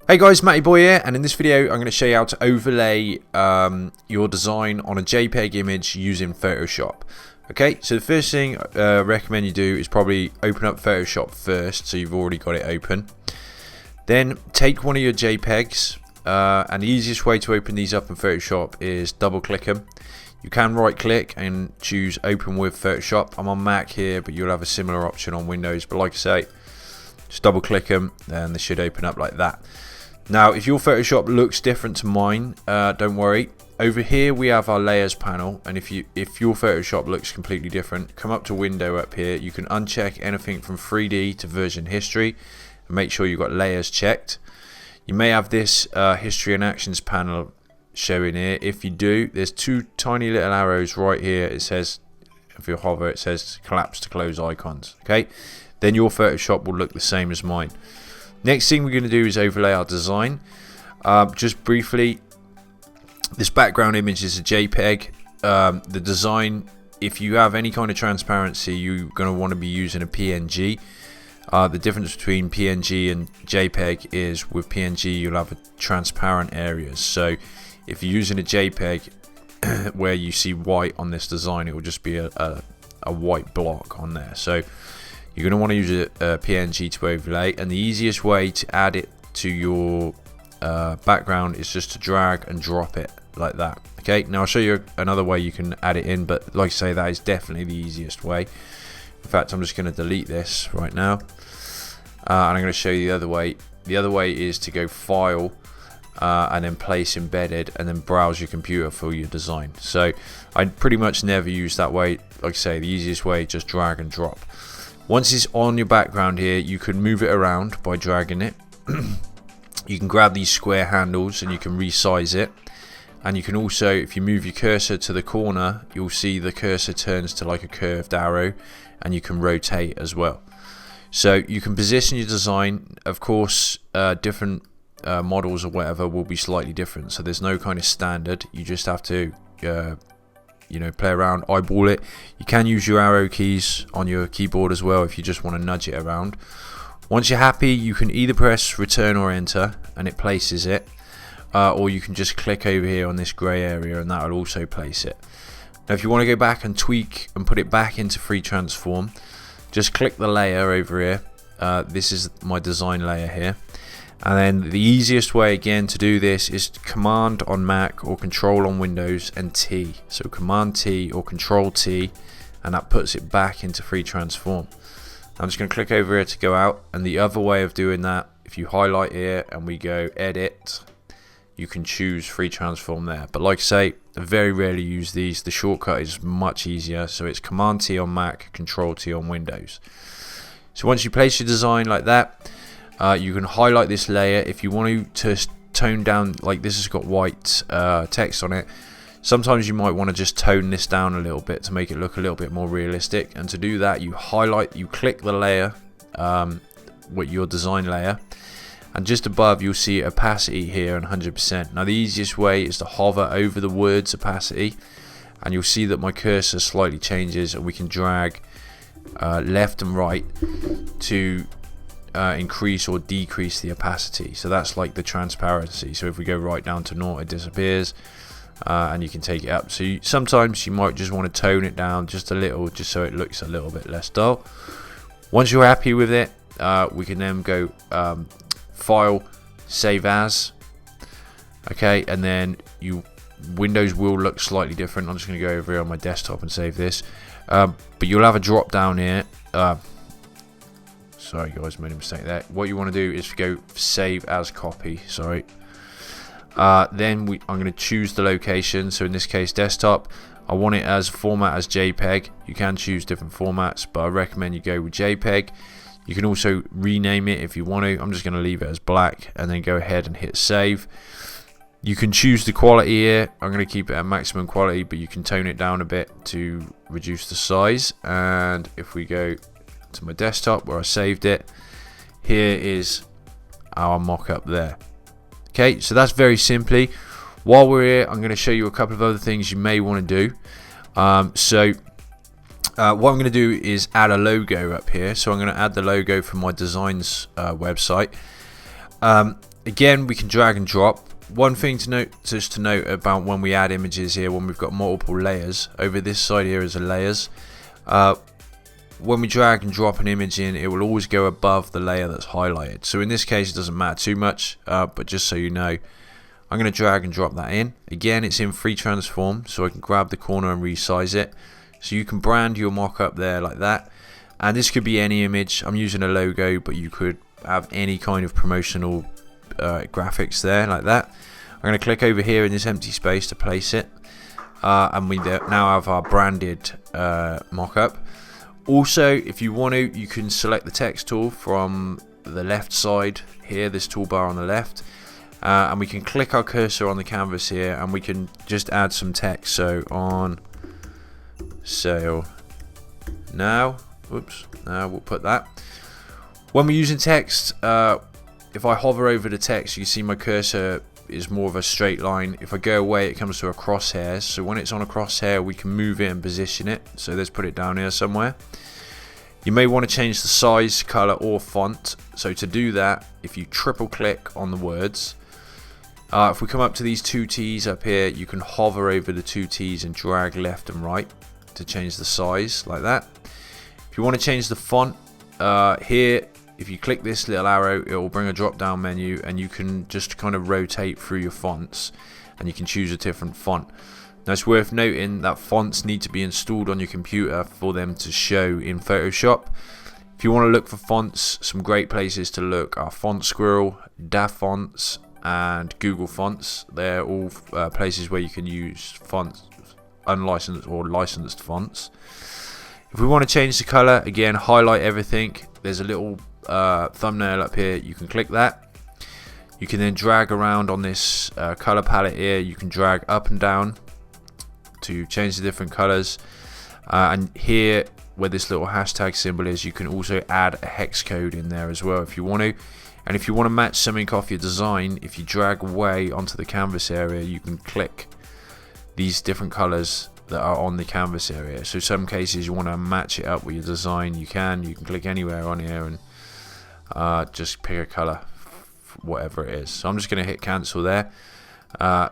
Hey guys, Matty Boy here, and in this video I'm going to show you how to overlay your design on a JPEG image using Photoshop. Okay, so the first thing I recommend you do is probably open up Photoshop first, so you've already got it open. Then take one of your JPEGs, and the easiest way to open these up in Photoshop is double click them. You can right click and choose open with Photoshop. I'm on Mac here, but you'll have a similar option on Windows, but like I say, just double click them and they should open up like that. Now if your Photoshop looks different to mine, don't worry. Over here we have our layers panel, and if your Photoshop looks completely different, come up to window up here. You can uncheck anything from 3D to version history and make sure you've got layers checked. You may have this history and actions panel showing here. If you do, there's two tiny little arrows right here. It says, if you hover, it says collapse to close icons. Okay, then your Photoshop will look the same as mine. Next thing we're going to do is overlay our design. Just briefly, this background image is a JPEG. The design, if you have any kind of transparency, you're going to want to be using a PNG. The difference between PNG and JPEG is with PNG you'll have a transparent areas. So if you're using a JPEG where you see white on this design, it will just be a white block on there. So you're going to want to use a PNG to overlay, and the easiest way to add it to your background is just to drag and drop it like that. Okay, now I'll show you another way you can add it in, but like I say, that is definitely the easiest way. In fact, I'm just going to delete this right now, and I'm going to show you the other way. The other way is to go File, and then Place Embedded, and then browse your computer for your design. So I pretty much never use that way. Like I say, the easiest way, just drag and drop. Once it's on your background here, you can move it around by dragging it. You can grab these square handles and you can resize it. And you can also, if you move your cursor to the corner, you'll see the cursor turns to like a curved arrow, and you can rotate as well. So you can position your design. Of course, different models or whatever will be slightly different. So there's no kind of standard. You just have to play around, eyeball it. You can use your arrow keys on your keyboard as well if you just want to nudge it around. Once you're happy, you can either press return or enter and it places it, or you can just click over here on this grey area and that will also place it. Now if you want to go back and tweak and put it back into free transform, just click the layer over here. This is my design layer here. And then the easiest way again to do this is Command on Mac or Control on Windows and T. So Command T or Control T, and that puts it back into free transform. I'm just going to click over here to go out, and the other way of doing that, if you highlight here and we go Edit, you can choose free transform there. But like I say, I very rarely use these. The shortcut is much easier, so it's Command T on Mac, Control T on Windows. So once you place your design like that, you can highlight this layer. If you want to tone down, like this has got white text on it, sometimes you might want to just tone this down a little bit to make it look a little bit more realistic. And to do that, you click the layer with your design layer, and just above you'll see opacity here and 100%. Now the easiest way is to hover over the words opacity, and you'll see that my cursor slightly changes, and we can drag left and right to increase or decrease the opacity. So that's like the transparency. So if we go right down to 0, it disappears, and you can take it up. So sometimes you might just want to tone it down just a little, just so it looks a little bit less dull. Once you're happy with it, we can then go File, Save As. Okay, and then Windows will look slightly different. I'm just going to go over here on my desktop and save this, but you'll have a drop down here. Sorry guys, made a mistake there. What you want to do is go Save As Copy. Sorry. Then I'm going to choose the location. So in this case, desktop. I want it as format as JPEG. You can choose different formats, but I recommend you go with JPEG. You can also rename it if you want to. I'm just going to leave it as black, and then go ahead and hit save. You can choose the quality here. I'm going to keep it at maximum quality, but you can tone it down a bit to reduce the size. And if we go to my desktop where I saved it, here is our mock-up there. Okay, so that's very simply. While we're here, I'm going to show you a couple of other things you may want to do. What I'm going to do is add a logo up here. So I'm going to add the logo from my designs website. Again, we can drag and drop. One thing to note, just to note about when we add images here, when we've got multiple layers, over this side here is the layers. When we drag and drop an image in, it will always go above the layer that's highlighted. So in this case, it doesn't matter too much, but just so you know, I'm going to drag and drop that in. Again, it's in free transform, so I can grab the corner and resize it. So you can brand your mock-up there like that. And this could be any image. I'm using a logo, but you could have any kind of promotional graphics there like that. I'm going to click over here in this empty space to place it, and we now have our branded mock-up. Also, if you want to, you can select the text tool from the left side here, this toolbar on the left, and we can click our cursor on the canvas here, and we can just add some text. So on sale now, whoops, now we'll put that. When we're using text, if I hover over the text, you can see my cursor is more of a straight line. If I go away, it comes to a crosshair. So when it's on a crosshair, we can move it and position it. So let's put it down here somewhere. You may want to change the size, color, or font. So to do that, if you triple click on the words, if we come up to these two T's up here, you can hover over the two T's and drag left and right to change the size like that. If you want to change the font, here, if you click this little arrow, it will bring a drop down menu, and you can just kind of rotate through your fonts, and you can choose a different font. Now it's worth noting that fonts need to be installed on your computer for them to show in Photoshop. If you want to look for fonts, some great places to look are Font Squirrel, DAF Fonts, and Google Fonts. They're all places where you can use fonts, unlicensed or licensed fonts. If we want to change the color, again, highlight everything. There's a little thumbnail up here. You can click that. You can then drag around on this color palette here. You can drag up and down to change the different colors. And here, where this little hashtag symbol is, you can also add a hex code in there as well if you want to. And if you want to match something off your design, if you drag away onto the canvas area, you can click these different colors that are on the canvas area. So some cases you want to match it up with your design, you can click anywhere on here and just pick a color, whatever it is. So I'm just going to hit cancel there.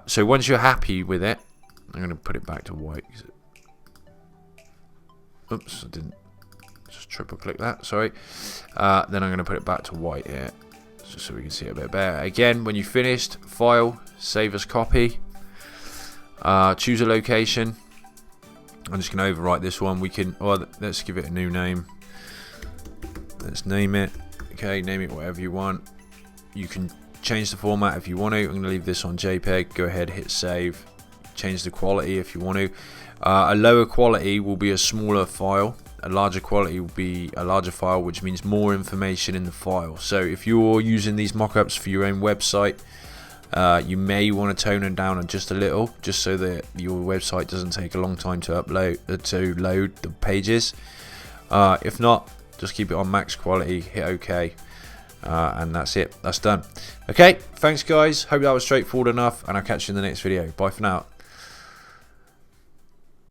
So once you're happy with it, I'm going to put it back to white. Oops, I didn't just triple click that, sorry. Then I'm going to put it back to white here, just so we can see it a bit better. Again, when you finished, file, save as copy, choose a location. I'm just going to overwrite this one. We can, let's give it a new name. Let's name it. Okay, name it whatever you want. You can change the format if you want to. I'm going to leave this on JPG. Go ahead, hit save. Change the quality if you want to. A lower quality will be a smaller file. A larger quality will be a larger file, which means more information in the file. So if you're using these mockups for your own website, you may want to tone them down just a little, just so that your website doesn't take a long time to load the pages. If not, just keep it on max quality, hit OK, and that's it. That's done. Okay, thanks guys. Hope that was straightforward enough, and I'll catch you in the next video. Bye for now.